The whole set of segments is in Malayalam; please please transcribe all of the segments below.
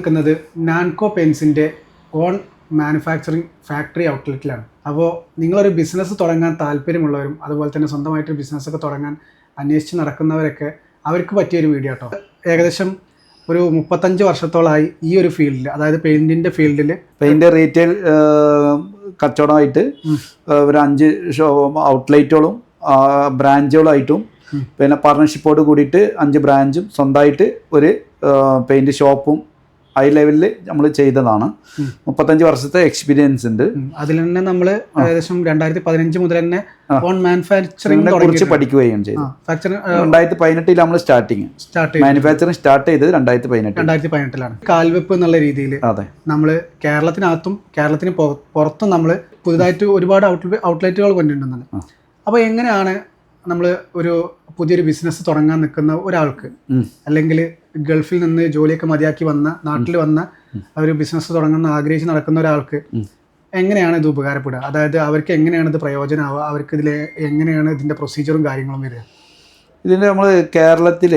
നിൽക്കുന്നത് നാൻകോ പെയിൻസിൻ്റെ ഓൺ മാനുഫാക്ചറിങ് ഫാക്ടറി ഔട്ട്ലെറ്റിലാണ്. അപ്പോൾ നിങ്ങളൊരു ബിസിനസ് തുടങ്ങാൻ താല്പര്യമുള്ളവരും അതുപോലെ തന്നെ സ്വന്തമായിട്ടൊരു ബിസിനസ്സൊക്കെ തുടങ്ങാൻ അന്വേഷിച്ച് നടക്കുന്നവരൊക്കെ അവർക്ക് പറ്റിയൊരു വീഡിയോ കേട്ടോ. ഏകദേശം ഒരു 35 വർഷത്തോളമായി ഈ ഒരു ഫീൽഡിൽ, അതായത് പെയിൻറ്റിൻ്റെ ഫീൽഡിൽ, പെയിൻറ്റ് റീറ്റെയിൽ കച്ചവടമായിട്ട് ഒരു 5 ഔട്ട്ലെറ്റുകളും ബ്രാഞ്ചുകളായിട്ടും പിന്നെ പാർട്ണർഷിപ്പോട് കൂടിയിട്ട് 5 ബ്രാഞ്ചും സ്വന്തമായിട്ട് ഒരു പെയിൻറ്റ് ഷോപ്പും ഹൈ ലെവലിൽ നമ്മൾ ചെയ്തതാണ്. 35 വർഷത്തെ എക്സ്പീരിയൻസ് ഉണ്ട്. അതിൽ തന്നെ നമ്മൾ ഏകദേശം 2015 മുതൽ തന്നെ ഓൺ മാനുഫാക്ചറിംഗിനെ കുറിച്ച് പഠിക്കുകയും ചെയ്തു. 2018 നമ്മൾ മാനുഫാക്ചറിംഗ് സ്റ്റാർട്ട് ചെയ്തത് 2018-ലാണ്. കാൽവെപ്പ് എന്നുള്ള രീതിയിൽ നമ്മൾ കേരളത്തിനകത്തും കേരളത്തിന് പുറത്തും നമ്മൾ പുതുതായിട്ട് ഒരുപാട് ഔട്ട്ലെറ്റുകൾ കൊണ്ടുവരുന്നുണ്ട്. അപ്പോൾ എങ്ങനെയാണ് നമ്മൾ ഒരു പുതിയൊരു ബിസിനസ് തുടങ്ങാൻ നിൽക്കുന്ന ഒരാൾക്ക്, അല്ലെങ്കിൽ ഗൾഫിൽ നിന്ന് ജോലിയൊക്കെ മതിയാക്കി വന്ന നാട്ടിൽ വന്ന ഒരു ബിസിനസ് തുടങ്ങുന്ന ആഗ്രഹിച്ച് നടക്കുന്ന ഒരാൾക്ക് എങ്ങനെയാണ് ഇത് ഉപകാരപ്പെടുക? അതായത് അവർക്ക് എങ്ങനെയാണ് ഇത് പ്രയോജനമാവുക? അവർക്ക് ഇതിൽ എങ്ങനെയാണ് ഇതിൻ്റെ പ്രൊസീജിയറും കാര്യങ്ങളും വരിക? ഇതിൻ്റെ നമ്മൾ കേരളത്തിൽ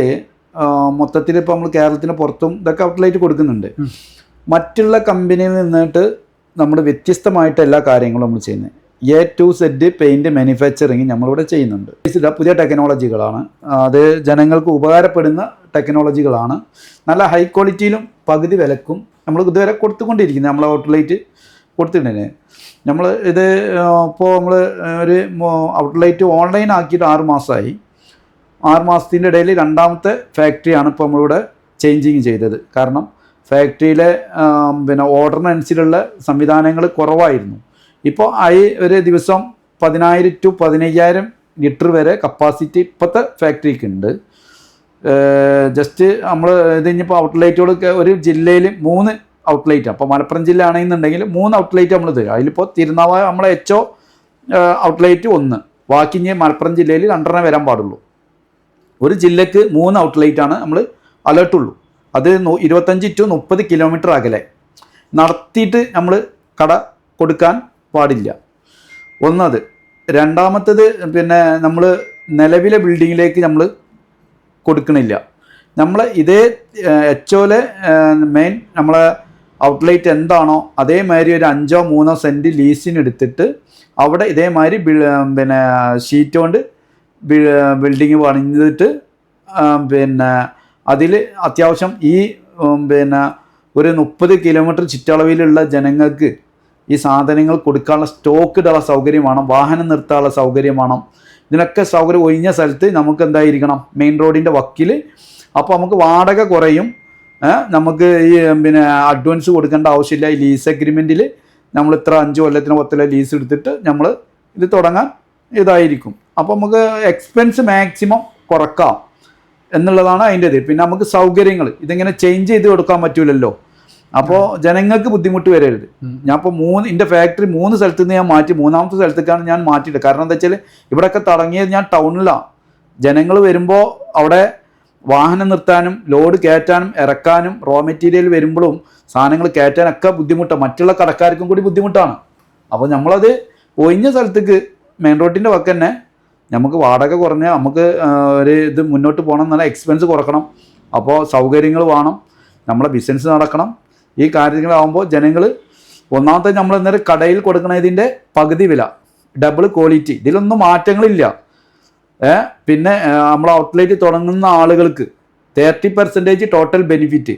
മൊത്തത്തിൽ ഇപ്പോൾ നമ്മൾ കേരളത്തിന് പുറത്തും ഇതൊക്കെ ഔട്ട്ലെറ്റ് കൊടുക്കുന്നുണ്ട്. മറ്റുള്ള കമ്പനിയിൽ നിന്നിട്ട് നമ്മൾ വ്യത്യസ്തമായിട്ട് എല്ലാ കാര്യങ്ങളും നമ്മൾ ചെയ്യുന്നത്. A to Z paint manufacturing നമ്മളിവിടെ ചെയ്യുന്നുണ്ട്. പുതിയ ടെക്നോളജികളാണ്, അത് ജനങ്ങൾക്ക് ഉപകാരപ്പെടുന്ന ടെക്നോളജികളാണ്. നല്ല ഹൈ ക്വാളിറ്റിയിലും പകുതി വിലക്കും നമ്മൾ ഇതുവരെ കൊടുത്തുകൊണ്ടിരിക്കുന്നത്. നമ്മൾ ഔട്ട്ലെറ്റ് കൊടുത്തിട്ടുണ്ട്. നമ്മൾ ഇത് ഇപ്പോൾ നമ്മൾ ഒരു ഔട്ട്ലെറ്റ് ഓൺലൈൻ ആക്കിയിട്ട് 6 മാസമായി. 6 മാസത്തിൻ്റെ ഇടയിൽ 2ാമത്തെ ഫാക്ടറിയാണ് ഇപ്പോൾ നമ്മളിവിടെ ചേഞ്ചിങ് ചെയ്തത്. കാരണം ഫാക്ടറിയിലെ പിന്നെ ഓർഡറിനനുസരിച്ചുള്ള സംവിധാനങ്ങൾ കുറവായിരുന്നു. ഇപ്പോൾ ഒരു ദിവസം 10,000 to 15,000 ലിറ്റർ വരെ കപ്പാസിറ്റി ഇപ്പോഴത്തെ ഫാക്ടറിക്ക് ഉണ്ട്. ജസ്റ്റ് നമ്മൾ ഇത് ഇനിയിപ്പോൾ ഔട്ട്ലെറ്റുകളൊക്കെ ഒരു ജില്ലയിൽ 3 ഔട്ട്ലെറ്റ്, അപ്പോൾ മലപ്പുറം ജില്ല ആണെന്നുണ്ടെങ്കിൽ 3 ഔട്ട്ലെറ്റ് നമ്മൾ തരും. അതിലിപ്പോൾ തിരുനാവായ നമ്മളെ HO ഔട്ട്ലെറ്റ് 1, ബാക്കി ഇനി മലപ്പുറം ജില്ലയിൽ 2 വരാൻ പാടുള്ളൂ. ഒരു ജില്ലക്ക് 3 ഔട്ട്ലെറ്റാണ് നമ്മൾ അലേർട്ടുള്ളൂ. അത് 25 to 30 കിലോമീറ്റർ അകലെ നടത്തിയിട്ട് നമ്മൾ കട കൊടുക്കാൻ പാടില്ല. ഒന്നത്. 2ാമത്തേത് പിന്നെ നമ്മൾ നിലവിലെ ബിൽഡിങ്ങിലേക്ക് നമ്മൾ കൊടുക്കണില്ല. നമ്മൾ ഇതേ HOയിലെ മെയിൻ നമ്മളെ ഔട്ട്ലെറ്റ് എന്താണോ അതേമാതിരി ഒരു 5-3 സെൻറ്റ് ലീസിന് എടുത്തിട്ട് അവിടെ ഇതേമാതിരി പിന്നെ ഷീറ്റ് കൊണ്ട് ബിൽഡിങ് പണിഞ്ഞിട്ട് പിന്നെ അതിൽ അത്യാവശ്യം ഈ പിന്നെ ഒരു 30 കിലോമീറ്റർ ചുറ്റളവിലുള്ള ജനങ്ങൾക്ക് ഈ സാധനങ്ങൾ കൊടുക്കാനുള്ള സ്റ്റോക്ക് ഇടാനുള്ള സൗകര്യം വേണം, വാഹനം നിർത്താനുള്ള സൗകര്യം വേണം. ഇതിനൊക്കെ സൗകര്യം ഒഴിഞ്ഞ സ്ഥലത്ത് നമുക്ക് എന്തായിരിക്കണം, മെയിൻ റോഡിൻ്റെ വക്കിൽ. അപ്പോൾ നമുക്ക് വാടക കുറയും, നമുക്ക് ഈ പിന്നെ അഡ്വാൻസ് കൊടുക്കേണ്ട ആവശ്യമില്ല. ഈ ലീസ് അഗ്രിമെൻറ്റിൽ നമ്മൾ ഇത്ര 5 കൊല്ലത്തിന് 10 ലീസ് എടുത്തിട്ട് നമ്മൾ ഇത് തുടങ്ങാൻ ഇതായിരിക്കും. അപ്പോൾ നമുക്ക് എക്സ്പെൻസ് മാക്സിമം കുറക്കാം എന്നുള്ളതാണ് അതിൻ്റെ ഇത്. പിന്നെ നമുക്ക് സൗകര്യങ്ങൾ ഇതിങ്ങനെ ചേഞ്ച് ചെയ്ത് കൊടുക്കാൻ പറ്റൂലല്ലോ. അപ്പോൾ ജനങ്ങൾക്ക് ബുദ്ധിമുട്ട് വരരുത്. ഞാൻ ഇപ്പോൾ എൻ്റെ ഫാക്ടറി 3 സ്ഥലത്ത് നിന്ന് ഞാൻ മാറ്റി 3ാമത്തെ സ്ഥലത്തേക്കാണ് ഞാൻ മാറ്റിയിട്ട്. കാരണം എന്താ വെച്ചാൽ ഇവിടെയൊക്കെ തുടങ്ങിയത് ഞാൻ ടൗണിലാണ്. ജനങ്ങൾ വരുമ്പോൾ അവിടെ വാഹനം നിർത്താനും ലോഡ് കയറ്റാനും ഇറക്കാനും റോ മെറ്റീരിയൽ വരുമ്പോഴും സാധനങ്ങൾ കയറ്റാനൊക്കെ ബുദ്ധിമുട്ടാണ്. മറ്റുള്ള കടക്കാർക്കും കൂടി ബുദ്ധിമുട്ടാണ്. അപ്പോൾ നമ്മളത് ഒഴിഞ്ഞ സ്ഥലത്തേക്ക് മെയിൻ റോഡിൻ്റെ വക്ക് തന്നെ നമുക്ക് വാടക കുറഞ്ഞ് നമുക്ക് ഒരു ഇത് മുന്നോട്ട് പോകണം എന്നുള്ള എക്സ്പെൻസ് കുറക്കണം. അപ്പോൾ സൗകര്യങ്ങൾ വേണം, നമ്മളെ ബിസിനസ് നടക്കണം. ഈ കാര്യങ്ങളാകുമ്പോൾ ജനങ്ങൾ ഒന്നാമത്തെ നമ്മൾ ഇന്നലെ കടയിൽ കൊടുക്കണതിൻ്റെ പകുതി വില, ഡബിൾ ക്വാളിറ്റി, ഇതിലൊന്നും മാറ്റങ്ങളില്ല. പിന്നെ നമ്മൾ ഔട്ട്ലെറ്റ് തുടങ്ങുന്ന ആളുകൾക്ക് 30% ടോട്ടൽ ബെനിഫിറ്റ്,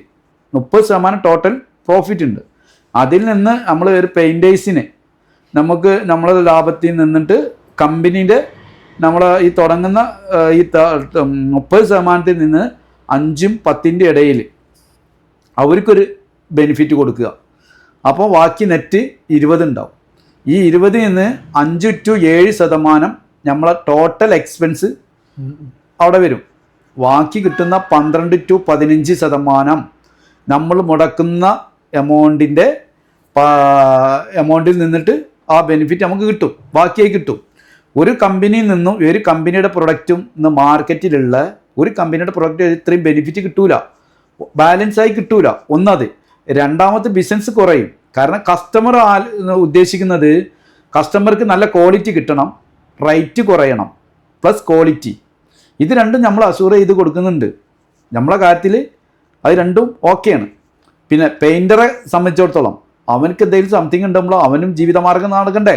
30% ടോട്ടൽ പ്രോഫിറ്റ് ഉണ്ട്. അതിൽ നിന്ന് നമ്മൾ ഒരു പെയിൻറ്റേഴ്സിന് നമുക്ക് നമ്മളെ ലാഭത്തിൽ നിന്നിട്ട് കമ്പനീൻ്റെ നമ്മൾ ഈ തുടങ്ങുന്ന ഈ 30% നിന്ന് 5-10 ഇടയിൽ അവർക്കൊരു ബെനിഫിറ്റ് കൊടുക്കുക. അപ്പോൾ ബാക്കി നെറ്റ് 20 ഉണ്ടാവും. ഈ 20 നിന്ന് 5 to 7% നമ്മളെ ടോട്ടൽ എക്സ്പെൻസ് അവിടെ വരും. ബാക്കി കിട്ടുന്ന 12 to 15% നമ്മൾ മുടക്കുന്ന എമൗണ്ടിൽ നിന്നിട്ട് ആ ബെനിഫിറ്റ് നമുക്ക് കിട്ടും, ബാക്കിയായി കിട്ടും. ഒരു കമ്പനിയിൽ നിന്നും ഒരു കമ്പനിയുടെ പ്രൊഡക്റ്റും ഇന്ന് മാർക്കറ്റിലുള്ള ഒരു കമ്പനിയുടെ പ്രൊഡക്റ്റ് ഇത്രയും ബെനിഫിറ്റ് കിട്ടൂല, ബാലൻസായി കിട്ടൂല. ഒന്നത്. 2ാമത്തെ ബിസിനസ് കുറയും. കാരണം കസ്റ്റമർ ഉദ്ദേശിക്കുന്നത് കസ്റ്റമർക്ക് നല്ല ക്വാളിറ്റി കിട്ടണം, റേറ്റ് കുറയണം, പ്ലസ് ക്വാളിറ്റി. ഇത് രണ്ടും നമ്മൾ അഷൂർ ചെയ്ത് കൊടുക്കുന്നുണ്ട്. നമ്മളെ കാര്യത്തിൽ അത് രണ്ടും ഓക്കെയാണ്. പിന്നെ പെയിൻറ്ററെ സംബന്ധിച്ചിടത്തോളം അവനക്ക് എന്തെങ്കിലും സംതിങ് ഉണ്ടെങ്കിലോ അവനും ജീവിതമാർഗം നടക്കണ്ടേ.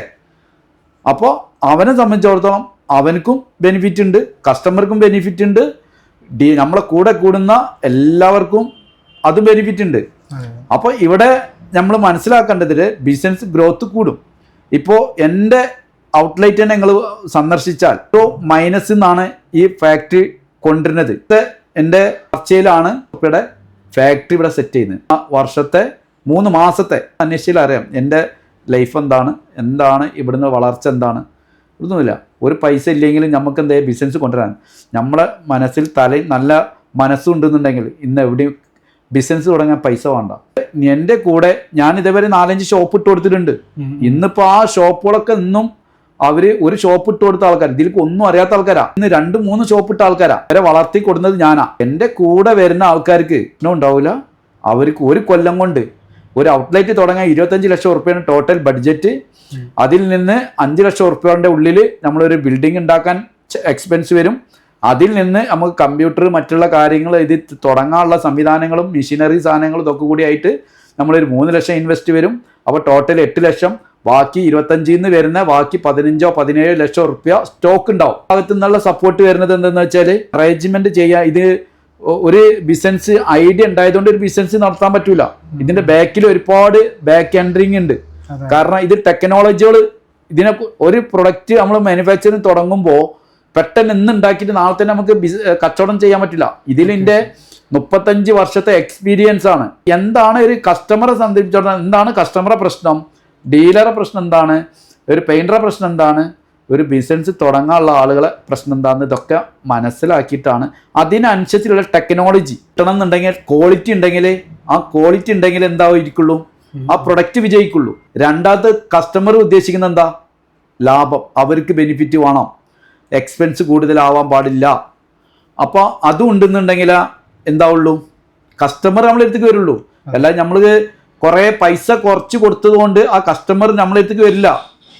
അപ്പോൾ അവനെ സംബന്ധിച്ചിടത്തോളം അവനക്കും ബെനിഫിറ്റ് ഉണ്ട്, കസ്റ്റമർക്കും ബെനിഫിറ്റ് ഉണ്ട്, നമ്മളെ കൂടെ കൂടുന്ന എല്ലാവർക്കും അതും ബെനിഫിറ്റ് ഉണ്ട്. അപ്പോൾ ഇവിടെ നമ്മൾ മനസ്സിലാക്കേണ്ടതിൽ ബിസിനസ് ഗ്രോത്ത് കൂടും. ഇപ്പോൾ എൻ്റെ ഔട്ട്ലെറ്റ് തന്നെ നിങ്ങൾ സന്ദർശിച്ചാൽ മൈനസ് നിന്നാണ് ഈ ഫാക്ടറി കൊണ്ടുവരുന്നത്. എൻ്റെ ചർച്ചയിലാണ് ഇവിടെ ഫാക്ടറി ഇവിടെ സെറ്റ് ചെയ്യുന്നത്. ആ വർഷത്തെ 3 മാസത്തെ അന്വേഷിച്ചാൽ അറിയാം എൻ്റെ ലൈഫ് എന്താണ് ഇവിടുന്ന് വളർച്ച എന്താണ്. ഒന്നുമില്ല, ഒരു പൈസ ഇല്ലെങ്കിലും നമുക്ക് എന്തേ ബിസിനസ് കൊണ്ടുവരാൻ നമ്മളെ മനസ്സിൽ നല്ല മനസ്സുണ്ടെന്നുണ്ടെങ്കിൽ ഇന്ന് എവിടെയും ബിസിനസ് തുടങ്ങാൻ പൈസ വേണ്ട. എൻ്റെ കൂടെ ഞാൻ ഇതേവരെ 4-5 ഷോപ്പ് ഇട്ട് കൊടുത്തിട്ടുണ്ട്. ഇന്നിപ്പോൾ ആ ഷോപ്പുകളൊക്കെ ഇന്നും അവര് ഒരു ഷോപ്പ് ഇട്ട് കൊടുത്ത ആൾക്കാർ, ഇതിലേക്ക് ഒന്നും അറിയാത്ത ആൾക്കാരാ. ഇന്ന് 2-3 ഷോപ്പ് ഇട്ട ആൾക്കാരാ. അവരെ വളർത്തി കൊടുക്കുന്നത് ഞാനാ. എൻ്റെ കൂടെ വരുന്ന ആൾക്കാർക്ക് ഒന്നും ഉണ്ടാവില്ല. അവർക്ക് ഒരു കൊല്ലം കൊണ്ട് ഒരു ഔട്ട്ലെറ്റ് തുടങ്ങാൻ 25 ലക്ഷം ഉറുപ്പ്യാണ് ടോട്ടൽ ബഡ്ജറ്റ്. അതിൽ നിന്ന് 5 ലക്ഷം ഉറുപ്പ്യയുടെ ഉള്ളിൽ നമ്മളൊരു ബിൽഡിംഗ് ഉണ്ടാക്കാൻ എക്സ്പെൻസ് വരും. അതിൽ നിന്ന് നമുക്ക് കമ്പ്യൂട്ടർ മറ്റുള്ള കാര്യങ്ങൾ ഇത് തുടങ്ങാനുള്ള സംവിധാനങ്ങളും മെഷീനറി സാധനങ്ങളും ഇതൊക്കെ കൂടി ആയിട്ട് നമ്മളൊരു 3 ലക്ഷം ഇൻവെസ്റ്റ് വരും. അപ്പോൾ ടോട്ടൽ 8 ലക്ഷം, ബാക്കി 25 വരുന്ന ബാക്കി 15-17 ലക്ഷം ഉറുപ്പ്യ സ്റ്റോക്ക് ഉണ്ടാവും. ഭാഗത്തു നിന്നുള്ള സപ്പോർട്ട് വരുന്നത് എന്താണെന്ന് വെച്ചാൽ അറേഞ്ച്മെന്റ് ചെയ്യാൻ. ഇത് ഒരു ബിസിനസ് ഐഡിയ ഉണ്ടായതുകൊണ്ട് ഒരു ബിസിനസ് നടത്താൻ പറ്റൂല. ഇതിന്റെ ബാക്കിൽ ഒരുപാട് ബാക്ക് എൻട്രിങ് ഉണ്ട്. കാരണം ഇത് ടെക്നോളജികൾ, ഇതിനെ ഒരു പ്രൊഡക്റ്റ് നമ്മൾ മാനുഫാക്ചറിങ് തുടങ്ങുമ്പോൾ പെട്ടെന്ന് ഇന്ന് ഉണ്ടാക്കിയിട്ട് നാളെ തന്നെ നമുക്ക് കച്ചവടം ചെയ്യാൻ പറ്റില്ല. ഇതിലിൻ്റെ 35 വർഷത്തെ എക്സ്പീരിയൻസ് ആണ്. എന്താണ് ഒരു കസ്റ്റമറെ സംബന്ധിച്ചിടത്തോളം, എന്താണ് കസ്റ്റമറെ പ്രശ്നം, ഡീലറെ പ്രശ്നം എന്താണ്, ഒരു പെയിൻറ്ററെ പ്രശ്നം എന്താണ്, ഒരു ബിസിനസ് തുടങ്ങാനുള്ള ആളുകളെ പ്രശ്നം എന്താണെന്ന് ഇതൊക്കെ മനസ്സിലാക്കിയിട്ടാണ് അതിനനുസരിച്ചുള്ള ടെക്നോളജി കിട്ടണം എന്നുണ്ടെങ്കിൽ, ക്വാളിറ്റി ഉണ്ടെങ്കിൽ, ആ ക്വാളിറ്റി ഉണ്ടെങ്കിൽ എന്തായിരിക്കുള്ളൂ, ആ പ്രൊഡക്റ്റ് വിജയിക്കുള്ളൂ. രണ്ടാമത്തെ കസ്റ്റമർ ഉദ്ദേശിക്കുന്നത് എന്താ, ലാഭം. അവർക്ക് ബെനിഫിറ്റ് വേണം, എക്സ്പെൻസ് കൂടുതലാവാൻ പാടില്ല. അപ്പോൾ അതും ഉണ്ടെന്നുണ്ടെങ്കിൽ എന്താവുള്ളൂ, കസ്റ്റമർ നമ്മളെ അടുത്തേക്ക് വരുള്ളൂ. അല്ലാതെ നമ്മൾ കുറേ പൈസ കുറച്ച് കൊടുത്തത് കൊണ്ട് ആ കസ്റ്റമർ നമ്മളെ അടുത്തേക്ക് വരില്ല,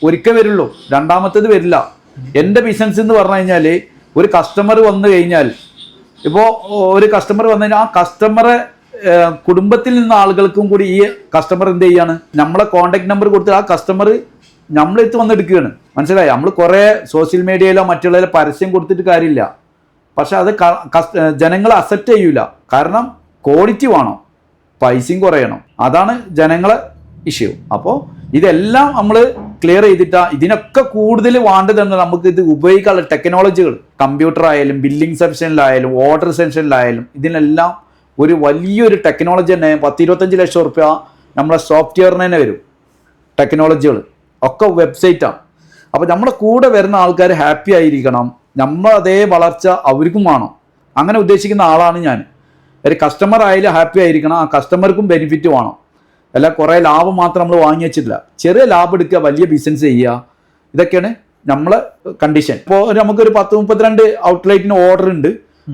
ഒരിക്കൽ വരുള്ളൂ, രണ്ടാമത്തേത് വരില്ല. എൻ്റെ ബിസിനസ് എന്ന് പറഞ്ഞു കഴിഞ്ഞാൽ ഒരു കസ്റ്റമർ വന്നു കഴിഞ്ഞാൽ, ഇപ്പോൾ ഒരു കസ്റ്റമർ വന്നു കഴിഞ്ഞാൽ ആ കസ്റ്റമറെ കുടുംബത്തിൽ നിന്ന് ആളുകൾക്കും കൂടി ഈ കസ്റ്റമർ എന്ത് ചെയ്യാണ്, നമ്മളെ കോൺടാക്ട് നമ്പർ കൊടുത്ത് ആ കസ്റ്റമർ നമ്മളെടുത്ത് വന്നെടുക്കുകയാണ്. മനസ്സിലായി? നമ്മൾ കുറേ സോഷ്യൽ മീഡിയയിലോ മറ്റുള്ളതിലോ പരസ്യം കൊടുത്തിട്ട് കാര്യമില്ല. പക്ഷെ അത് ജനങ്ങൾ അക്സെപ്റ്റ് ചെയ്യൂല. കാരണം ക്വാളിറ്റി വേണം, പൈസയും കുറയണം. അതാണ് ജനങ്ങളെ ഇഷ്യൂ. അപ്പോൾ ഇതെല്ലാം നമ്മൾ ക്ലിയർ ചെയ്തിട്ടാ ഇതിനൊക്കെ കൂടുതൽ വേണ്ടതെന്ന് നമുക്ക് ഇത് ഉപയോഗിക്കാനുള്ള ടെക്നോളജികൾ, കമ്പ്യൂട്ടർ ആയാലും ബില്ലിംഗ് സെക്ഷനിലായാലും ഓർഡർ സെക്ഷനിലായാലും ഇതിനെല്ലാം ഒരു വലിയൊരു ടെക്നോളജി തന്നെ 10-25 ലക്ഷം ഉറുപ്പ്യ നമ്മളെ സോഫ്റ്റ്വെയറിന് തന്നെ വരും. ടെക്നോളജികൾ ഒക്കെ വെബ്സൈറ്റാണ്. അപ്പോൾ നമ്മുടെ കൂടെ വരുന്ന ആൾക്കാർ ഹാപ്പി ആയിരിക്കണം, നമ്മൾ അതേ വളർച്ച അവർക്കും വേണം. അങ്ങനെ ഉദ്ദേശിക്കുന്ന ആളാണ് ഞാൻ. ഒരു കസ്റ്റമർ ആയാലും ഹാപ്പി ആയിരിക്കണം, ആ കസ്റ്റമർക്കും ബെനിഫിറ്റ് വേണം. അല്ല കുറേ ലാഭം മാത്രം നമ്മൾ വാങ്ങി വെച്ചിട്ടില്ല, ചെറിയ ലാഭം എടുക്കുക, വലിയ ബിസിനസ് ചെയ്യുക, ഇതൊക്കെയാണ് നമ്മളെ കണ്ടീഷൻ. ഇപ്പോൾ നമുക്കൊരു 10-32 ഔട്ട്ലെറ്റിന് ഓർഡർ ഉണ്ട്.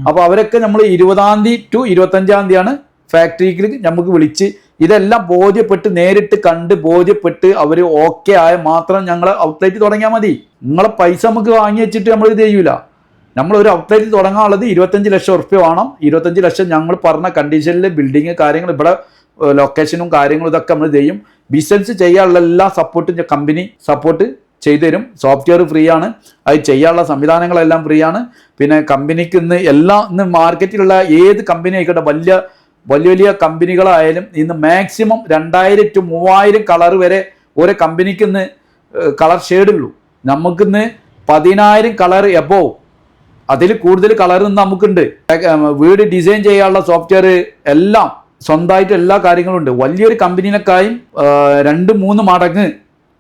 അപ്പോൾ അവരൊക്കെ നമ്മൾ 20-ാം തീയതി to 25-ാം തീയതിയാണ് ഫാക്ടറിക്ക് നമുക്ക് വിളിച്ച് ഇതെല്ലാം ബോധ്യപ്പെട്ട് നേരിട്ട് കണ്ട് ബോധ്യപ്പെട്ട് അവർ ഓക്കെ ആയ മാത്രം ഞങ്ങൾ ഔട്ട്ലെറ്റ് തുടങ്ങിയാൽ മതി. നിങ്ങളെ പൈസ നമുക്ക് വാങ്ങി വെച്ചിട്ട് നമ്മൾ ഇത് ചെയ്യൂല. നമ്മൾ ഒരു ഔട്ട്ലെറ്റ് തുടങ്ങാനുള്ളത് 25 ലക്ഷം ഉറുപ്പ്യ വേണം. 25 ലക്ഷം ഞങ്ങൾ പറഞ്ഞ കണ്ടീഷനിൽ ബിൽഡിങ് കാര്യങ്ങൾ, ഇവിടെ ലൊക്കേഷനും കാര്യങ്ങളും ഇതൊക്കെ നമ്മൾ ചെയ്യും. ബിസിനസ് ചെയ്യാനുള്ള എല്ലാ സപ്പോർട്ടും കമ്പനി സപ്പോർട്ട് ചെയ്തു തരും. സോഫ്റ്റ്വെയർ ഫ്രീ ആണ്, അത് ചെയ്യാനുള്ള സംവിധാനങ്ങളെല്ലാം ഫ്രീ ആണ്. പിന്നെ കമ്പനിക്ക് ഇന്ന് മാർക്കറ്റിലുള്ള ഏത് കമ്പനി ആയിക്കോട്ടെ, വലിയ വലിയ കമ്പനികളായാലും ഇന്ന് മാക്സിമം 2000 to 3000 കളർ വരെ ഓരോ കമ്പനിക്ക് ഇന്ന് കളർ ഷെയ്ഡുള്ളൂ. നമുക്കിന്ന് 10000 കളർ എബോവ്, അതിൽ കൂടുതൽ കളർ നമുക്കുണ്ട്. വീട് ഡിസൈൻ ചെയ്യാനുള്ള സോഫ്റ്റ്വെയർ എല്ലാം സ്വന്തമായിട്ട് എല്ലാ കാര്യങ്ങളും ഉണ്ട്. വലിയൊരു കമ്പനിനെക്കായും 2-3 മടങ്ങ്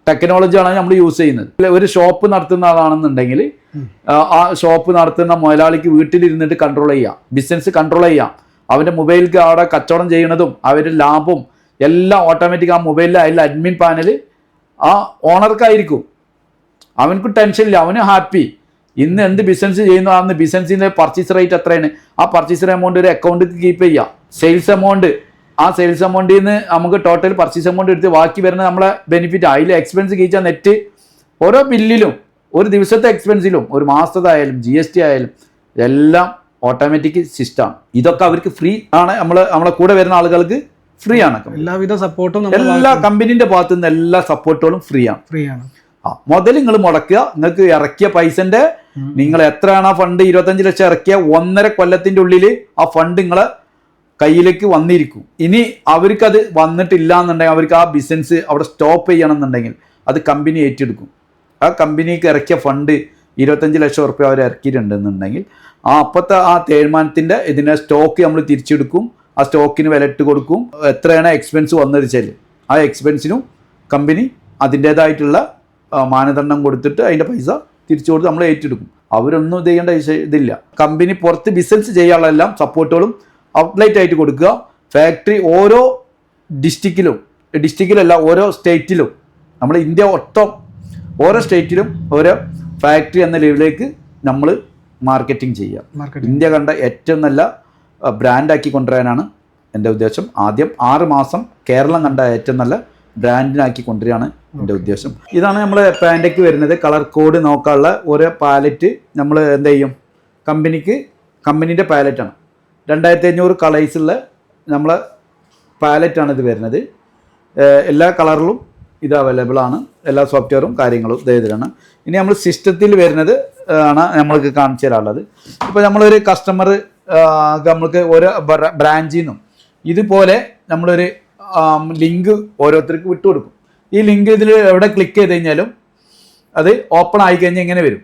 ടെക്നോളജിയാണ് നമ്മൾ യൂസ് ചെയ്യുന്നത്. ഒരു ഷോപ്പ് നടത്തുന്ന ആളാണെന്നുണ്ടെങ്കിൽ ആ ഷോപ്പ് നടത്തുന്ന മുതലാളിക്ക് വീട്ടിലിരുന്നിട്ട് കൺട്രോൾ ചെയ്യാം, ബിസിനസ് കൺട്രോൾ ചെയ്യാം. അവൻ്റെ മൊബൈലിലേക്ക് അവിടെ കച്ചവടം ചെയ്യുന്നതും അവരുടെ ലാഭം എല്ലാം ഓട്ടോമാറ്റിക് ആ മൊബൈലിൽ അതിൽ അഡ്മിൻ പാനൽ ആ ഓണർക്കായിരിക്കും. അവനക്ക് ടെൻഷനില്ല, അവന് ഹാപ്പി. ഇന്ന് എന്ത് ബിസിനസ് ചെയ്യുന്നു അന്ന് ബിസിനസ്സിൻ്റെ പർച്ചേസ് റേറ്റ് എത്രയാണ്, ആ പർച്ചേസ് എമൗണ്ട് ഒരു അക്കൗണ്ടിൽ കീപ്പ് ചെയ്യുക. സെയിൽസ് എമൗണ്ട്, ആ സെയിൽസ് എമൗണ്ടിൽ നിന്ന് നമുക്ക് ടോട്ടൽ പർച്ചേസ് എമൗണ്ട് എടുത്ത് ബാക്കി വരുന്ന നമ്മളെ ബെനിഫിറ്റ്. അതിൽ എക്സ്പെൻസ് കീച്ചാൽ നെറ്റ് ഓരോ ബില്ലിലും ഒരു ദിവസത്തെ എക്സ്പെൻസിലും ഒരു മാസത്തായാലും GST ആയാലും എല്ലാം ഓട്ടോമാറ്റിക് സിസ്റ്റമാണ്. ഇതൊക്കെ അവർക്ക് ഫ്രീ ആണ്. നമ്മളെ കൂടെ വരുന്ന ആളുകൾക്ക് ഫ്രീ ആണ്. എല്ലാവിധ സപ്പോർട്ടും എല്ലാ കമ്പനീന്റെ ഭാഗത്തു നിന്ന് എല്ലാ സപ്പോർട്ടുകളും ഫ്രീ ആണ്. മുതൽ നിങ്ങൾ മുടക്കുക. നിങ്ങൾക്ക് ഇറക്കിയ പൈസന്റെ നിങ്ങൾ എത്രയാണ് ആ ഫണ്ട് 25 ലക്ഷം ഇറക്കിയ 1.5 കൊല്ലത്തിന്റെ ഉള്ളിൽ ആ ഫണ്ട് നിങ്ങളെ കയ്യിലേക്ക് വന്നിരിക്കും. ഇനി അവർക്കത് വന്നിട്ടില്ല എന്നുണ്ടെങ്കിൽ അവർക്ക് ആ ബിസിനസ് അവിടെ സ്റ്റോപ്പ് ചെയ്യണം എന്നുണ്ടെങ്കിൽ അത് കമ്പനി ഏറ്റെടുക്കും. ആ കമ്പനിക്ക് ഇറക്കിയ ഫണ്ട് 25 ലക്ഷം റുപ്യ അവർ ഇറക്കിയിട്ടുണ്ടെന്നുണ്ടെങ്കിൽ അപ്പോഴത്തെ ആ തീരുമാനത്തിൻ്റെ ഇതിനെ സ്റ്റോക്ക് നമ്മൾ തിരിച്ചെടുക്കും. ആ സ്റ്റോക്കിന് വില ഇട്ട് കൊടുക്കും. എത്രയാണ് എക്സ്പെൻസ് വന്നത് വെച്ചാൽ ആ എക്സ്പെൻസിനും കമ്പനി അതിൻ്റേതായിട്ടുള്ള മാനദണ്ഡം കൊടുത്തിട്ട് അതിൻ്റെ പൈസ തിരിച്ചു കൊടുത്ത് നമ്മൾ ഏറ്റെടുക്കും. അവരൊന്നും ചെയ്യേണ്ട ഇതില്ല. കമ്പനി പുറത്ത് ബിസിനസ് ചെയ്യാനുള്ള എല്ലാം സപ്പോർട്ടുകളും ഔട്ട്ലെറ്റ് ആയിട്ട് കൊടുക്കുക. ഫാക്ടറി ഓരോ ഡിസ്ട്രിക്റ്റിലല്ല ഓരോ സ്റ്റേറ്റിലും, നമ്മൾ ഇന്ത്യ ഒട്ടം ഓരോ സ്റ്റേറ്റിലും ഓരോ ഫാക്ടറി എന്ന ലെവലിലേക്ക് നമ്മൾ മാർക്കറ്റിംഗ് ചെയ്യുക. ഇന്ത്യ കണ്ട ഏറ്റവും നല്ല ബ്രാൻഡാക്കി കൊണ്ടുവരാനാണ് എൻ്റെ ഉദ്ദേശം. ആദ്യം 6 മാസം കേരളം കണ്ട ഏറ്റവും നല്ല ബ്രാൻഡിനാക്കി കൊണ്ടുവരികയാണ് എൻ്റെ ഉദ്ദേശം. ഇതാണ് നമ്മൾ പാൻറ്റയ്ക്ക് വരുന്നത്. കളർ കോഡ് നോക്കാനുള്ള ഓരോ പാലറ്റ് നമ്മൾ എന്ത് ചെയ്യും, കമ്പനീൻ്റെ പാലറ്റാണ്. 2500 കളേഴ്സുള്ള നമ്മളെ പാലറ്റാണ് ഇത് വരുന്നത്. എല്ലാ കളറിലും ഇത് അവൈലബിൾ ആണ്. എല്ലാ സോഫ്റ്റ്വെയറും കാര്യങ്ങളും ഇതിലാണ്. ഇനി നമ്മൾ സിസ്റ്റത്തിൽ വരുന്നത് ആണ് നമ്മൾക്ക് കാണിച്ചു തരാനുള്ളത്. ഇപ്പോൾ നമ്മളൊരു കസ്റ്റമർ നമ്മൾക്ക് ഓരോ ബ്രാഞ്ചിൽ നിന്നും ഇതുപോലെ നമ്മളൊരു ലിങ്ക് ഓരോരുത്തർക്ക് വിട്ടുകൊടുക്കും. ഈ ലിങ്ക് ഇതിൽ എവിടെ ക്ലിക്ക് ചെയ്ത് കഴിഞ്ഞാലും അത് ഓപ്പൺ ആയി കഴിഞ്ഞാൽ ഇങ്ങനെ വരും.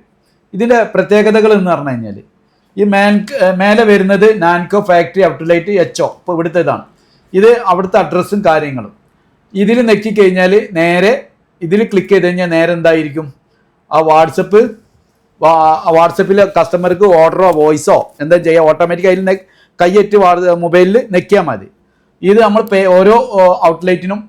ഇതിൻ്റെ പ്രത്യേകതകൾ എന്ന് പറഞ്ഞു കഴിഞ്ഞാൽ ഈ മേലെ വരുന്നത് നാൻകോ ഫാക്ടറി ഔട്ട്ലെറ്റ് HO. ഇപ്പോൾ ഇവിടുത്തെ ഇതാണ്. ഇത് അവിടുത്തെ അഡ്രസ്സും കാര്യങ്ങളും. ഇതിൽ നെക്കിക്കഴിഞ്ഞാൽ നേരെ ഇതിൽ ക്ലിക്ക് ചെയ്ത് കഴിഞ്ഞാൽ നേരെ എന്തായിരിക്കും, ആ വാട്സപ്പിൽ കസ്റ്റമർക്ക് ഓർഡറോ വോയിസോ എന്താ ചെയ്യുക, ഓട്ടോമാറ്റിക് അതിൽ കയ്യേറ്റ് മൊബൈലിൽ നെക്കിയാൽ മതി. ഇത് നമ്മൾ ഓരോ ഔട്ട്ലെറ്റിനും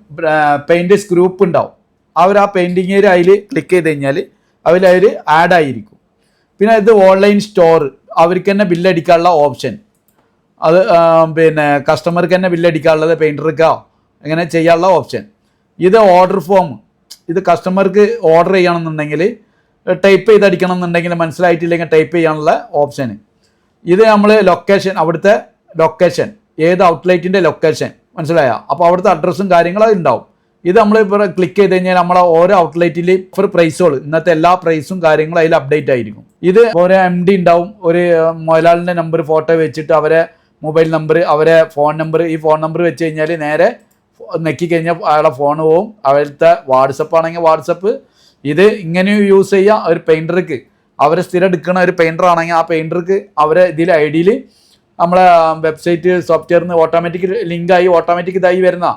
പെയിൻറ്റേഴ്സ് ഗ്രൂപ്പ് ഉണ്ടാവും. ആ പെയിൻറ്റിങ് ഏരിയ അതിൽ ക്ലിക്ക് ചെയ്ത് കഴിഞ്ഞാൽ അതിൽ ആഡ് ആയിരിക്കും. പിന്നെ ഇത് ഓൺലൈൻ സ്റ്റോർ, അവർക്ക് തന്നെ ബില്ലടിക്കാനുള്ള ഓപ്ഷൻ, അത് കസ്റ്റമർക്ക് തന്നെ ബില്ലടിക്കാനുള്ളത് പെയിൻറ്റർക്കോ അങ്ങനെ ചെയ്യാനുള്ള ഓപ്ഷൻ. ഇത് ഓർഡർ ഫോം, ഇത് കസ്റ്റമർക്ക് ഓർഡർ ചെയ്യണമെന്നുണ്ടെങ്കിൽ ടൈപ്പ് ചെയ്തടിക്കണം എന്നുണ്ടെങ്കിൽ മനസ്സിലായിട്ടില്ലെങ്കിൽ ടൈപ്പ് ചെയ്യാനുള്ള ഓപ്ഷൻ. ഇത് നമ്മൾ ലൊക്കേഷൻ, അവിടുത്തെ ലൊക്കേഷൻ, ഏത് ഔട്ട്ലെറ്റിൻ്റെ ലൊക്കേഷൻ മനസ്സിലായോ, അപ്പോൾ അവിടുത്തെ അഡ്രസ്സും കാര്യങ്ങളും ഉണ്ടാവും. ഇത് നമ്മൾ ഇപ്പോൾ ക്ലിക്ക് ചെയ്ത് കഴിഞ്ഞാൽ നമ്മളെ ഓരോ ഔട്ട്ലെറ്റിൽ ഒരു പ്രൈസുകൾ, ഇന്നത്തെ എല്ലാ പ്രൈസും കാര്യങ്ങളും അതിൽ അപ്ഡേറ്റ് ആയിരിക്കും. ഇത് ഓരോ MD ഉണ്ടാവും, ഒരു മുതലാളിൻ്റെ നമ്പർ ഫോട്ടോ വെച്ചിട്ട് അവരെ മൊബൈൽ നമ്പർ, അവരെ ഫോൺ നമ്പർ, ഈ ഫോൺ നമ്പർ വെച്ച് കഴിഞ്ഞാൽ നേരെ നെക്കിക്കഴിഞ്ഞാൽ അയാളെ ഫോൺ പോവും. അവിടുത്തെ വാട്സപ്പ് ആണെങ്കിൽ വാട്സപ്പ്. ഇത് ഇങ്ങനെ യൂസ് ചെയ്യുക. ഒരു പെയിൻറ്റർക്ക് അവരെ സ്ഥിരം എടുക്കുന്ന ഒരു പെയിൻറ്റർ ആണെങ്കിൽ ആ പെയിൻറ്റർക്ക് അവരെ ഇതിൽ ID നമ്മളെ വെബ്സൈറ്റ് സോഫ്റ്റ്വെയറിൽ നിന്ന് ഓട്ടോമാറ്റിക് ലിങ്കായി ഓട്ടോമാറ്റിക് ഇതായി വരുന്ന.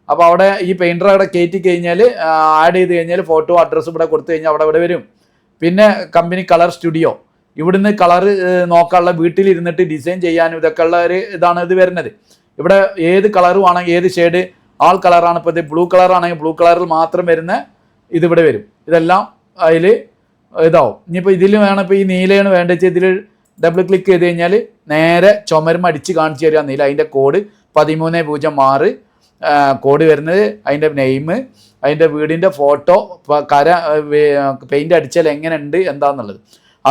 അപ്പോൾ അവിടെ ഈ പെയിൻറ്റർ അവിടെ കയറ്റി കഴിഞ്ഞാൽ ആഡ് ചെയ്ത് കഴിഞ്ഞാൽ ഫോട്ടോ അഡ്രസ്സ് ഇവിടെ കൊടുത്തു കഴിഞ്ഞാൽ അവിടെ വരും. പിന്നെ കമ്പനി കളർ സ്റ്റുഡിയോ, ഇവിടുന്ന് കളർ നോക്കാനുള്ള, വീട്ടിലിരുന്നിട്ട് ഡിസൈൻ ചെയ്യാനും ഇതൊക്കെ ഉള്ള ഒരു ഇതാണ് ഇത് വരുന്നത്. ഇവിടെ ഏത് കളറും ആണെങ്കിൽ ഏത് ഷെയ്ഡ് ആൾ കളറാണ്. ഇപ്പോൾ ഇത് ബ്ലൂ കളറാണെങ്കിൽ ബ്ലൂ കളറിൽ മാത്രം വരുന്ന ഇതിവിടെ വരും. ഇതെല്ലാം അതിൽ ഇതാവും. ഇനിയിപ്പോൾ ഇതിൽ വേണം, ഇപ്പോൾ ഈ നീലയാണ് വേണ്ടത് വെച്ചാൽ ഇതിൽ ഡബിൾ ക്ലിക്ക് ചെയ്ത് കഴിഞ്ഞാൽ നേരെ ചുമരും അടിച്ച് കാണിച്ചു തരിക നീല. അതിൻ്റെ കോഡ് 1306 കോഡ് വരുന്നത്, അതിൻ്റെ നെയിം, അതിൻ്റെ വീടിൻ്റെ ഫോട്ടോ, പെയിൻ്റ് അടിച്ചാൽ എങ്ങനെ ഉണ്ട് എന്താണെന്നുള്ളത്.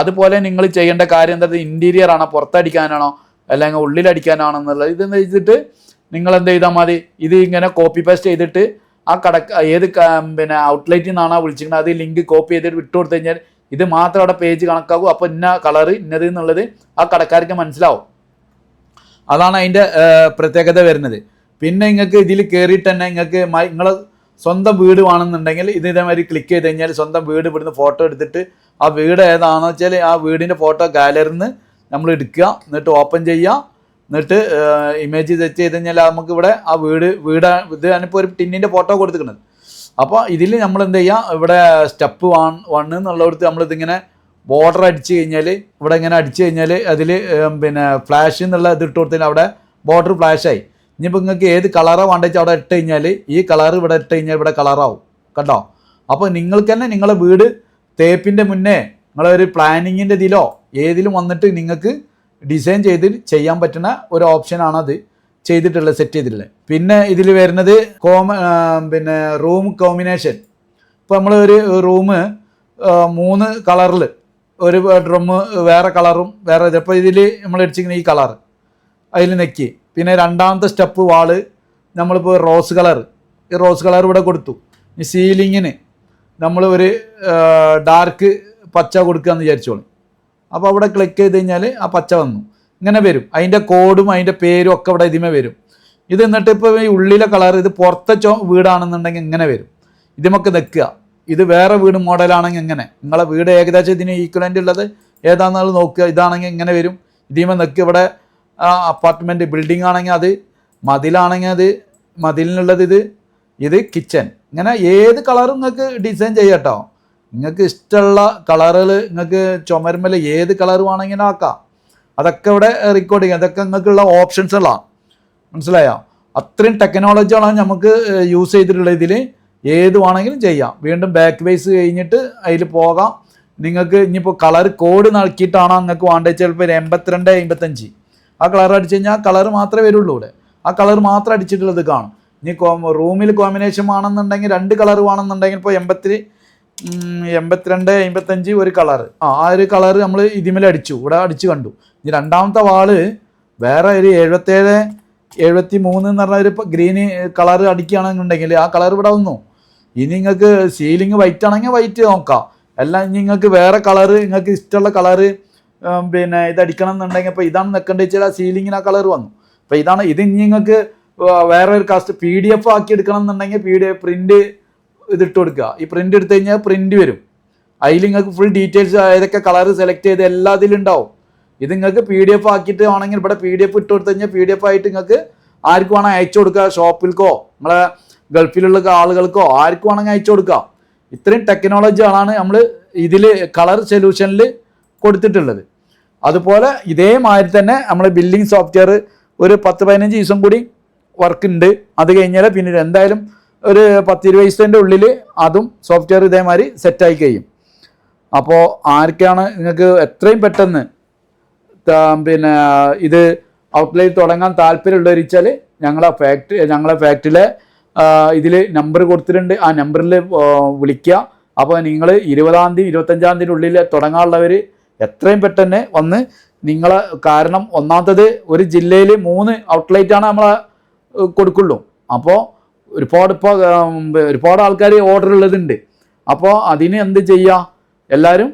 അതുപോലെ നിങ്ങൾ ചെയ്യേണ്ട കാര്യം എന്താ, ഇൻറ്റീരിയർ ആണോ പുറത്തടിക്കാനാണോ അല്ലെങ്കിൽ ഉള്ളിലടിക്കാനാണോ എന്നുള്ളത് ഇതെന്ന് വെച്ചിട്ട് നിങ്ങൾ എന്ത് ചെയ്താൽ മതി, ഇത് ഇങ്ങനെ കോപ്പി പേസ്റ്റ് ചെയ്തിട്ട് ആ ഏത് ഔട്ട്ലെറ്റിൽ നിന്നാണോ വിളിച്ചിരിക്കുന്നത് അത് ലിങ്ക് കോപ്പി ചെയ്തിട്ട് വിട്ടു കൊടുത്തു കഴിഞ്ഞാൽ ഇത് മാത്രം അവിടെ പേജ് കണക്കാകും. അപ്പോൾ ഇന്ന കളറ് ഇന്നത് എന്നുള്ളത് ആ കടക്കാർക്ക് മനസ്സിലാവും. അതാണ് അതിൻ്റെ പ്രത്യേകത വരുന്നത്. പിന്നെ നിങ്ങൾക്ക് ഇതിൽ കയറിയിട്ട് തന്നെ നിങ്ങൾക്ക് നിങ്ങളെ സ്വന്തം വീട് വേണമെന്നുണ്ടെങ്കിൽ ഇത് ഇതേമാതിരി ക്ലിക്ക് ചെയ്ത് കഴിഞ്ഞാൽ സ്വന്തം വീട് ഇവിടുന്ന് ഫോട്ടോ എടുത്തിട്ട് ആ വീട് ഏതാണെന്ന് വെച്ചാൽ ആ വീടിൻ്റെ ഫോട്ടോ ഗാലറിയിൽ നിന്ന് നമ്മൾ എടുക്കുക, എന്നിട്ട് ഓപ്പൺ ചെയ്യുക, എന്നിട്ട് ഇമേജ് സെറ്റ് ചെയ്ത് കഴിഞ്ഞാൽ നമുക്ക് ഇവിടെ ആ വീട് ഇത് ഞാനിപ്പോൾ ഒരു ടിന്നിൻ്റെ ഫോട്ടോ കൊടുത്തിരിക്കുന്നത്. അപ്പോൾ ഇതിൽ നമ്മൾ എന്ത് ചെയ്യുക, ഇവിടെ സ്റ്റെപ്പ് 1 എന്നുള്ളടത്ത് നമ്മളിതിങ്ങനെ ബോർഡർ അടിച്ച് കഴിഞ്ഞാൽ ഇവിടെ ഇങ്ങനെ അടിച്ച് കഴിഞ്ഞാൽ അതിൽ ഫ്ലാഷ് എന്നുള്ള ഇത് ഇട്ട് കൊടുത്താൽ അവിടെ ബോർഡർ ഫ്ലാഷായി. ഇനിയിപ്പോൾ നിങ്ങൾക്ക് ഏത് കളറാണ് വേണ്ടത് വെച്ചാൽ അവിടെ ഇട്ട് കഴിഞ്ഞാൽ ഈ കളർ ഇവിടെ ഇട്ട് കഴിഞ്ഞാൽ ഇവിടെ കളറാവും കണ്ടോ. അപ്പോൾ നിങ്ങൾക്ക് തന്നെ നിങ്ങളെ വീട് തേപ്പിൻ്റെ മുന്നേ നിങ്ങളൊരു പ്ലാനിങ്ങിൻ്റെ ഇതിലോ ഏതിലും വന്നിട്ട് നിങ്ങൾക്ക് ഡിസൈൻ ചെയ്ത് ചെയ്യാൻ പറ്റുന്ന ഒരു ഓപ്ഷനാണത് ചെയ്തിട്ടുള്ളത്, സെറ്റ് ചെയ്തിട്ടുള്ളത്. പിന്നെ ഇതിൽ വരുന്നത് റൂം കോമ്പിനേഷൻ. ഇപ്പോൾ നമ്മൾ ഒരു റൂം 3 കളറിൽ, ഒരു ബെഡ്റൂം വേറെ കളറും വേറെ ഇത്. ഇപ്പോൾ ഇതിൽ നമ്മൾ അടിച്ചിരിക്കുന്ന ഈ കളർ അതിൽ നെക്കി. പിന്നെ രണ്ടാമത്തെ സ്റ്റെപ്പ് വാള്, നമ്മളിപ്പോൾ ഈ റോസ് കളർ ഇവിടെ കൊടുത്തു. ഈ സീലിങ്ങിന് നമ്മൾ ഒരു ഡാർക്ക് പച്ച കൊടുക്കുകയെന്ന് വിചാരിച്ചോളൂ. അപ്പോൾ അവിടെ ക്ലിക്ക് ചെയ്ത് കഴിഞ്ഞാൽ ആ പച്ച വന്നു. ഇങ്ങനെ വരും. അതിൻ്റെ കോഡും അതിൻ്റെ പേരും ഒക്കെ ഇവിടെ ഇതിമേ വരും. ഇത് എന്നിട്ട് ഇപ്പോൾ ഈ ഉള്ളിലെ കളർ ഇത് പുറത്തെ വീടാണെന്നുണ്ടെങ്കിൽ ഇങ്ങനെ വരും. ഇതിമൊക്കെ നിൽക്കുക. ഇത് വേറെ വീട് മോഡലാണെങ്കിൽ ഇങ്ങനെ, നിങ്ങളെ വീട് ഏകദേശം ഇതിന് ഈക്വലൻ്റ് ഉള്ളത് ഏതാണെന്നുള്ളത് നോക്കുക. ഇതാണെങ്കിൽ ഇങ്ങനെ വരും. ഇതിമേ നിൽക്കുക. ഇവിടെ അപ്പാർട്ട്മെൻറ്റ് ബിൽഡിംഗ് ആണെങ്കിൽ അത്, മതിലാണെങ്കിൽ അത്, മതിലിനുള്ളത് ഇത് കിച്ചൺ. ഇങ്ങനെ ഏത് കളറും നിങ്ങൾക്ക് ഡിസൈൻ ചെയ്യാം കേട്ടോ. നിങ്ങൾക്ക് ഇഷ്ടമുള്ള കളറുകൾ നിങ്ങൾക്ക് ചുമരുമ്മൽ ഏത് കളർ വേണമെങ്കിലും ആക്കാം. അതൊക്കെ ഇവിടെ റെക്കോർഡ് ചെയ്യാം. അതൊക്കെ നിങ്ങൾക്കുള്ള ഓപ്ഷൻസുകളാണ്. മനസ്സിലായോ? അത്രയും ടെക്നോളജികളാണ് നമുക്ക് യൂസ് ചെയ്തിട്ടുള്ളത്. ഇതിൽ ഏത് വേണമെങ്കിലും ചെയ്യാം. വീണ്ടും ബാക്ക് ബേസ് കഴിഞ്ഞിട്ട് അതിൽ പോകാം. നിങ്ങൾക്ക് ഇനിയിപ്പോൾ കളർ കോഡ് നൽകിയിട്ടാണോ നിങ്ങൾക്ക് വേണ്ടത്, ചിലപ്പോൾ 82 55 ആ കളർ അടിച്ചു കഴിഞ്ഞാൽ ആ കളർ മാത്രമേ വരുള്ളൂ. ഇവിടെ ആ കളർ മാത്രം അടിച്ചിട്ടുള്ളത് കാണും. ഇനി റൂമിൽ കോമ്പിനേഷൻ ആണെന്നുണ്ടെങ്കിൽ 2 കളർ വേണമെന്നുണ്ടെങ്കിൽ ഇപ്പോൾ 82 55 ഒരു കളർ, ആ ഒരു കളർ നമ്മൾ ഇതിമേൽ അടിച്ചു, ഇവിടെ അടിച്ചു കണ്ടു. ഇനി രണ്ടാമത്തെ വാള് വേറെ ഒരു 77 73 എന്ന് പറഞ്ഞ ഒരു ഗ്രീന് കളർ അടിക്കുകയാണെന്നുണ്ടെങ്കിൽ ആ കളർ ഇവിടെ വന്നു. ഇനി നിങ്ങൾക്ക് സീലിംഗ് വൈറ്റ് ആണെങ്കിൽ വൈറ്റ് നോക്കാം. അല്ല നിങ്ങൾക്ക് വേറെ കളറ്, നിങ്ങൾക്ക് ഇഷ്ടമുള്ള കളറ് പിന്നെ ഇതടിക്കണം എന്നുണ്ടെങ്കിൽ ഇപ്പോൾ ഇതാണ് നിൽക്കേണ്ടത് വെച്ചാൽ ആ സീലിങ്ങിന് ആ കളർ വന്നു. അപ്പോൾ ഇതാണ് ഇത്. ഇനി നിങ്ങൾക്ക് വേറെ ഒരു PDF ആക്കി എടുക്കണം എന്നുണ്ടെങ്കിൽ PDF പ്രിന്റ് ഇതിട്ട് കൊടുക്കുക. ഈ പ്രിന്റ് എടുത്തു കഴിഞ്ഞാൽ പ്രിന്റ് വരും. അതിൽ നിങ്ങൾക്ക് ഫുൾ ഡീറ്റെയിൽസ് ഏതൊക്കെ കളർ സെലക്ട് ചെയ്ത് എല്ലാ ഇതിലും ഉണ്ടാവും. ഇത് നിങ്ങൾക്ക് PDF ആക്കിയിട്ട് ആണെങ്കിൽ ഇവിടെ PDF ഇട്ട് കൊടുത്തു കഴിഞ്ഞാൽ PDF ആയിട്ട് നിങ്ങൾക്ക് ആർക്ക് വേണമെങ്കിൽ അയച്ചു കൊടുക്കുക. ഷോപ്പിൽക്കോ നമ്മളെ ഗൾഫിലുള്ള ആളുകൾക്കോ ആർക്ക് വേണമെങ്കിൽ അയച്ചു കൊടുക്കാം. ഇത്രയും ടെക്നോളജികളാണ് നമ്മൾ ഇതിൽ കളർ സൊല്യൂഷനിൽ കൊടുത്തിട്ടുള്ളത്. അതുപോലെ ഇതേമാതിരി തന്നെ നമ്മൾ ബില്ലിംഗ് സോഫ്റ്റ്വെയർ ഒരു 10-15 ദിവസം കൂടി വർക്ക് ഉണ്ട്. അത് കഴിഞ്ഞാൽ പിന്നെ എന്തായാലും ഒരു 10-20 ദിവസത്തിൻ്റെ ഉള്ളിൽ അതും സോഫ്റ്റ്വെയർ ഇതേമാതിരി സെറ്റായി കഴിയും. അപ്പോൾ ആർക്കാണ് നിങ്ങൾക്ക് എത്രയും പെട്ടെന്ന് പിന്നെ ഇത് ഔട്ട്ലെറ്റ് തുടങ്ങാൻ താല്പര്യമുള്ളവർ വെച്ചാൽ ഞങ്ങളെ ഫാക്ടറിയിലെ ഇതിൽ നമ്പർ കൊടുത്തിട്ടുണ്ട്. ആ നമ്പറിൽ വിളിക്കുക. അപ്പോൾ നിങ്ങൾ 20-ാം തീയതി 25-ാം തീയതി ഉള്ളിൽ തുടങ്ങാനുള്ളവർ എത്രയും പെട്ടെന്ന് വന്ന് നിങ്ങളെ, കാരണം ഒന്നാമത്തത് ഒരു ജില്ലയിൽ 3 ഔട്ട്ലെറ്റാണ് നമ്മളെ കൊടുക്കുള്ളൂ. അപ്പോൾ ഒരുപാട് ആൾക്കാർ ഓർഡർ ഉള്ളതുണ്ട്. അപ്പോൾ അതിന് എന്ത് ചെയ്യുക, എല്ലാവരും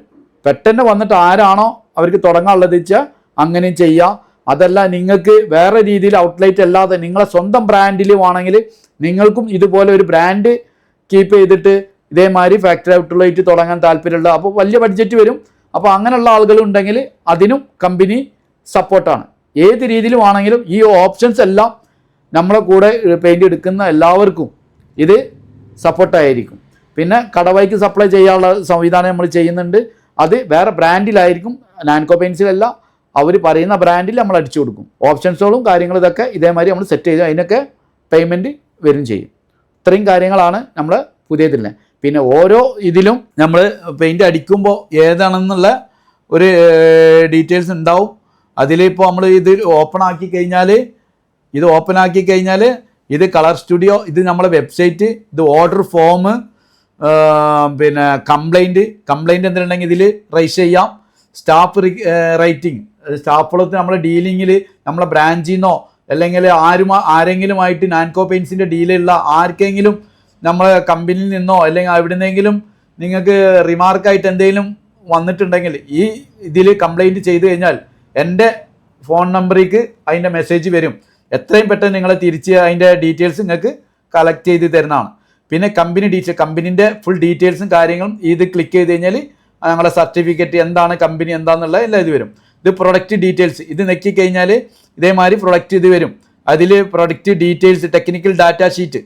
പെട്ടെന്ന് വന്നിട്ട് ആരാണോ അവർക്ക് തുടങ്ങാനുള്ളത് വെച്ചാൽ അങ്ങനെയും ചെയ്യാം. അതല്ല നിങ്ങൾക്ക് വേറെ രീതിയിൽ ഔട്ട്ലെറ്റ് അല്ലാതെ നിങ്ങളെ സ്വന്തം ബ്രാൻഡിൽ വേണമെങ്കിൽ നിങ്ങൾക്കും ഇതുപോലെ ഒരു ബ്രാൻഡ് കീപ്പ് ചെയ്തിട്ട് ഇതേമാതിരി ഫാക്ടറി ഔട്ട്ലെറ്റ് തുടങ്ങാൻ താല്പര്യമുള്ള, അപ്പോൾ വലിയ ബഡ്ജറ്റ് വരും. അപ്പോൾ അങ്ങനെയുള്ള ആളുകളുണ്ടെങ്കിൽ അതിനും കമ്പനി സപ്പോർട്ടാണ്. ഏത് രീതിയിലുമാണെങ്കിലും ഈ ഓപ്ഷൻസ് എല്ലാം നമ്മളെ കൂടെ പെയിൻ്റ് എടുക്കുന്ന എല്ലാവർക്കും ഇത് സപ്പോർട്ടായിരിക്കും. പിന്നെ കടവായ്ക്ക് സപ്ലൈ ചെയ്യാനുള്ള സംവിധാനം നമ്മൾ ചെയ്യുന്നുണ്ട്. അത് വേറെ ബ്രാൻഡിലായിരിക്കും, നാൻകോ പെയിൻസിലല്ല. അവർ പറയുന്ന ബ്രാൻഡിൽ നമ്മൾ അടിച്ചു കൊടുക്കും. ഓപ്ഷൻസുകളും കാര്യങ്ങളും ഇതൊക്കെ ഇതേമാതിരി നമ്മൾ സെറ്റ് ചെയ്ത് അതിനൊക്കെ പേയ്മെൻറ്റ് വരും ചെയ്യും. ഇത്രയും കാര്യങ്ങളാണ് നമ്മൾ പുതിയതിൽ. പിന്നെ ഓരോ ഇതിലും നമ്മൾ പെയിൻറ്റ് അടിക്കുമ്പോൾ ഏതാണെന്നുള്ള ഒരു ഡീറ്റെയിൽസ് ഉണ്ടാവും. അതിലിപ്പോൾ നമ്മൾ ഇത് ഓപ്പൺ ആക്കി കഴിഞ്ഞാൽ ഇത് കളർ സ്റ്റുഡിയോ, ഇത് നമ്മളെ വെബ്സൈറ്റ്, ഇത് ഓർഡർ ഫോം, പിന്നെ കംപ്ലൈൻറ്റ് എന്തിനുണ്ടെങ്കിൽ ഇതിൽ റൈസ് ചെയ്യാം. സ്റ്റാഫ് റേറ്റിംഗ്, സ്റ്റാഫുകളൊക്കെ നമ്മളെ ഡീലിങ്ങിൽ നമ്മളെ ബ്രാഞ്ചിൽ നിന്നോ അല്ലെങ്കിൽ ആരെങ്കിലുമായിട്ട് നാൻകോ പെയിൻസിൻ്റെ ഡീലുള്ള ആർക്കെങ്കിലും നമ്മളെ കമ്പനിയിൽ നിന്നോ അല്ലെങ്കിൽ എവിടെ നിന്നെങ്കിലും നിങ്ങൾക്ക് റിമാർക്കായിട്ട് എന്തെങ്കിലും വന്നിട്ടുണ്ടെങ്കിൽ ഈ ഇതിൽ കംപ്ലൈൻറ്റ് ചെയ്ത് കഴിഞ്ഞാൽ എൻ്റെ ഫോൺ നമ്പറിലേക്ക് അതിൻ്റെ മെസ്സേജ് വരും. എത്രയും പെട്ടെന്ന് നിങ്ങളെ തിരിച്ച് അതിൻ്റെ ഡീറ്റെയിൽസ് നിങ്ങൾക്ക് കളക്ട് ചെയ്ത് തരുന്നതാണ്. പിന്നെ കമ്പനീൻ്റെ ഫുൾ ഡീറ്റെയിൽസും കാര്യങ്ങളും ഇത് ക്ലിക്ക് ചെയ്ത് കഴിഞ്ഞാൽ ഞങ്ങളെ സർട്ടിഫിക്കറ്റ് എന്താണ്, കമ്പനി എന്താണെന്നുള്ള എല്ലാം ഇത് വരും. ഇത് പ്രൊഡക്റ്റ് ഡീറ്റെയിൽസ്, ഇത് നെക്കി കഴിഞ്ഞാൽ ഇതേമാതിരി പ്രൊഡക്റ്റ് ഇത് വരും. അതിൽ product details, technical data sheet,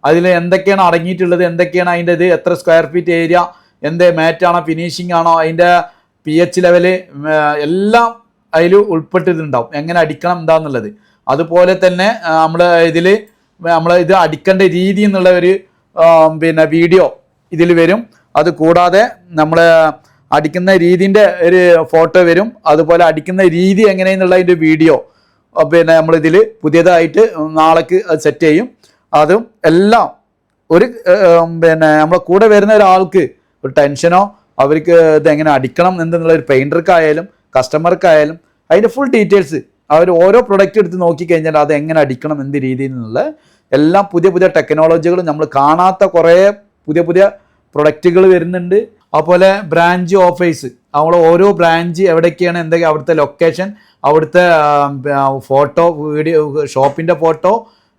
അതിൽ എന്തൊക്കെയാണ് അടങ്ങിയിട്ടുള്ളത്, എന്തൊക്കെയാണ് അതിൻ്റെ ഇത്, എത്ര സ്ക്വയർ ഫീറ്റ് ഏരിയ, എന്ത് മാറ്റാണോ ഫിനിഷിംഗ് ആണോ, അതിൻ്റെ pH ലെവല് എല്ലാം അതിൽ ഉൾപ്പെട്ടിട്ടുണ്ടാവും. എങ്ങനെ അടിക്കണം എന്താണെന്നുള്ളത്. അതുപോലെ തന്നെ നമ്മൾ ഇത് അടിക്കേണ്ട രീതി എന്നുള്ള ഒരു പിന്നെ വീഡിയോ ഇതിൽ വരും. അത് കൂടാതെ നമ്മൾ അടിക്കുന്ന രീതിൻ്റെ ഒരു ഫോട്ടോ വരും. അതുപോലെ അടിക്കുന്ന രീതി എങ്ങനെയെന്നുള്ളതിൻ്റെ വീഡിയോ പിന്നെ നമ്മളിതിൽ പുതിയതായിട്ട് നാളേക്ക് സെറ്റ് ചെയ്യും. അതും എല്ലാം ഒരു പിന്നെ നമ്മളെ കൂടെ വരുന്ന ഒരാൾക്ക് ഒരു ടെൻഷനോ അവർക്ക് ഇതെങ്ങനെ അടിക്കണം എന്നുള്ള ഒരു പെയിൻറ്റർക്കായാലും കസ്റ്റമർക്കായാലും അതിൻ്റെ ഫുൾ ഡീറ്റെയിൽസ് അവർ ഓരോ പ്രൊഡക്റ്റ് എടുത്ത് നോക്കിക്കഴിഞ്ഞാൽ അത് എങ്ങനെ അടിക്കണം എന്ത് രീതിയിൽ നിന്നുള്ള എല്ലാം പുതിയ പുതിയ ടെക്നോളജികൾ, നമ്മൾ കാണാത്ത കുറേ പുതിയ പുതിയ പ്രൊഡക്റ്റുകൾ വരുന്നുണ്ട്. അതുപോലെ ബ്രാഞ്ച് ഓഫേഴ്സ്, നമ്മൾ ഓരോ ബ്രാഞ്ച് എവിടേക്കാണ്, എന്തൊക്കെ അവിടുത്തെ ലൊക്കേഷൻ, അവിടുത്തെ ഫോട്ടോ, വീഡിയോ, ഷോപ്പിൻ്റെ ഫോട്ടോ,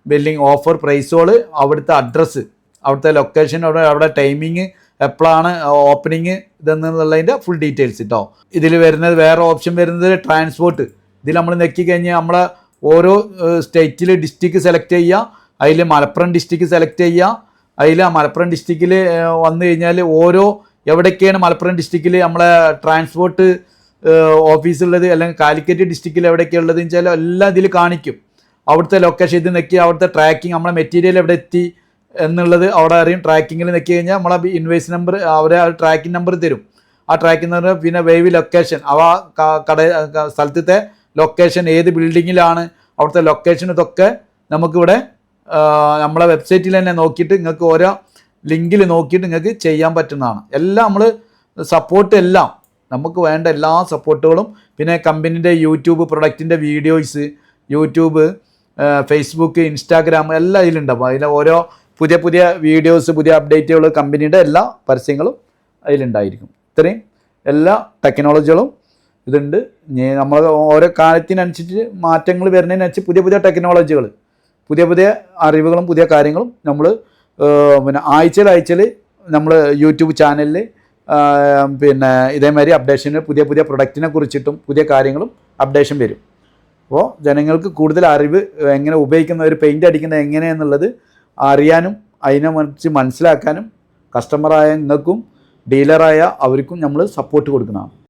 ബില്ലിംഗ്, ഓഫർ, പ്രൈസുകൾ, അവിടുത്തെ അഡ്രസ്സ്, അവിടുത്തെ ലൊക്കേഷൻ, അവിടെ ടൈമിങ്, എപ്പോഴാണ് ഓപ്പണിങ് ഇതെന്നുള്ളതിൻ്റെ ഫുൾ ഡീറ്റെയിൽസ് കേട്ടോ. ഇതിൽ വരുന്നത് വേറെ ഓപ്ഷൻ വരുന്നത് ട്രാൻസ്പോർട്ട്. ഇതിൽ നമ്മൾ നെക്കി കഴിഞ്ഞാൽ നമ്മളെ ഓരോ സ്റ്റേറ്റിൽ ഡിസ്ട്രിക്ട് സെലക്ട് ചെയ്യുക, അതിൽ മലപ്പുറം ഡിസ്ട്രിക്ട് സെലക്ട് ചെയ്യുക. അതിൽ ആ മലപ്പുറം ഡിസ്ട്രിക്റ്റിൽ വന്നു കഴിഞ്ഞാൽ ഓരോ എവിടേക്കാണ് മലപ്പുറം ഡിസ്ട്രിക്റ്റിൽ നമ്മളെ ട്രാൻസ്പോർട്ട് ഓഫീസുള്ളത്, അല്ലെങ്കിൽ കാലിക്കറ്റ് ഡിസ്ട്രിക്റ്റിൽ എവിടേക്കാണ് ഉള്ളത് വെച്ചാൽ എല്ലാം ഇതിൽ കാണിക്കും. അവിടുത്തെ ലൊക്കേഷൻ ഇത് നെക്കി അവിടുത്തെ ട്രാക്കിംഗ്, നമ്മളെ മെറ്റീരിയൽ എവിടെ എത്തി എന്നുള്ളത് അവിടെ അറിയും. ട്രാക്കിങ്ങിൽ നെക്കി കഴിഞ്ഞാൽ നമ്മളെ ഇൻവോയ്സ് നമ്പർ, അവരെ ട്രാക്കിംഗ് നമ്പർ തരും. ആ ട്രാക്കിംഗ് നമ്പർ, പിന്നെ വേവ് ലൊക്കേഷൻ, അവ സ്ഥലത്തെ ലൊക്കേഷൻ, ഏത് ബിൽഡിങ്ങിലാണ് അവിടുത്തെ ലൊക്കേഷൻ, ഇതൊക്കെ നമുക്കിവിടെ നമ്മളെ വെബ്സൈറ്റിൽ തന്നെ നോക്കിയിട്ട് നിങ്ങൾക്ക് ഓരോ ലിങ്കിൽ നോക്കിയിട്ട് നിങ്ങൾക്ക് ചെയ്യാൻ പറ്റുന്നതാണ്. എല്ലാം നമ്മൾ സപ്പോർട്ട്, എല്ലാം നമുക്ക് വേണ്ട എല്ലാ സപ്പോർട്ടുകളും, പിന്നെ കമ്പനീൻ്റെ യൂട്യൂബ് പ്രൊഡക്റ്റിൻ്റെ വീഡിയോസ്, യൂട്യൂബ്, ഫേസ്ബുക്ക്, ഇൻസ്റ്റാഗ്രാം എല്ലാം അതിലുണ്ടാവും. അതിൽ ഓരോ പുതിയ പുതിയ വീഡിയോസ്, പുതിയ അപ്ഡേറ്റുകൾ, കമ്പനിയുടെ എല്ലാ പരസ്യങ്ങളും അതിലുണ്ടായിരിക്കും. ഇത്രയും എല്ലാ ടെക്നോളജികളും ഇതുണ്ട്. നമ്മൾ ഓരോ കാലത്തിനനുസരിച്ച് മാറ്റങ്ങൾ വരുന്നതിനനുസരിച്ച് പുതിയ പുതിയ ടെക്നോളജികൾ, പുതിയ പുതിയ അറിവുകളും പുതിയ കാര്യങ്ങളും നമ്മൾ പിന്നെ ആഴ്ചയിൽ നമ്മൾ യൂട്യൂബ് ചാനലിൽ പിന്നെ ഇതേമാതിരി അപ്ഡേഷന്, പുതിയ പുതിയ പ്രൊഡക്റ്റിനെ കുറിച്ചിട്ടും പുതിയ കാര്യങ്ങളും അപ്ഡേഷൻ വരും. അപ്പോൾ ജനങ്ങൾക്ക് കൂടുതൽ അറിവ്, എങ്ങനെ ഉപയോഗിക്കുന്ന ഒരു പെയിൻ്റ് അടിക്കുന്നത് എങ്ങനെയെന്നുള്ളത് അറിയാനും അതിനെക്കുറിച്ച് മനസ്സിലാക്കാനും കസ്റ്റമറായ നിങ്ങൾക്കും ഡീലറായ അവർക്കും നമ്മൾ സപ്പോർട്ട് കൊടുക്കുന്നതാണ്.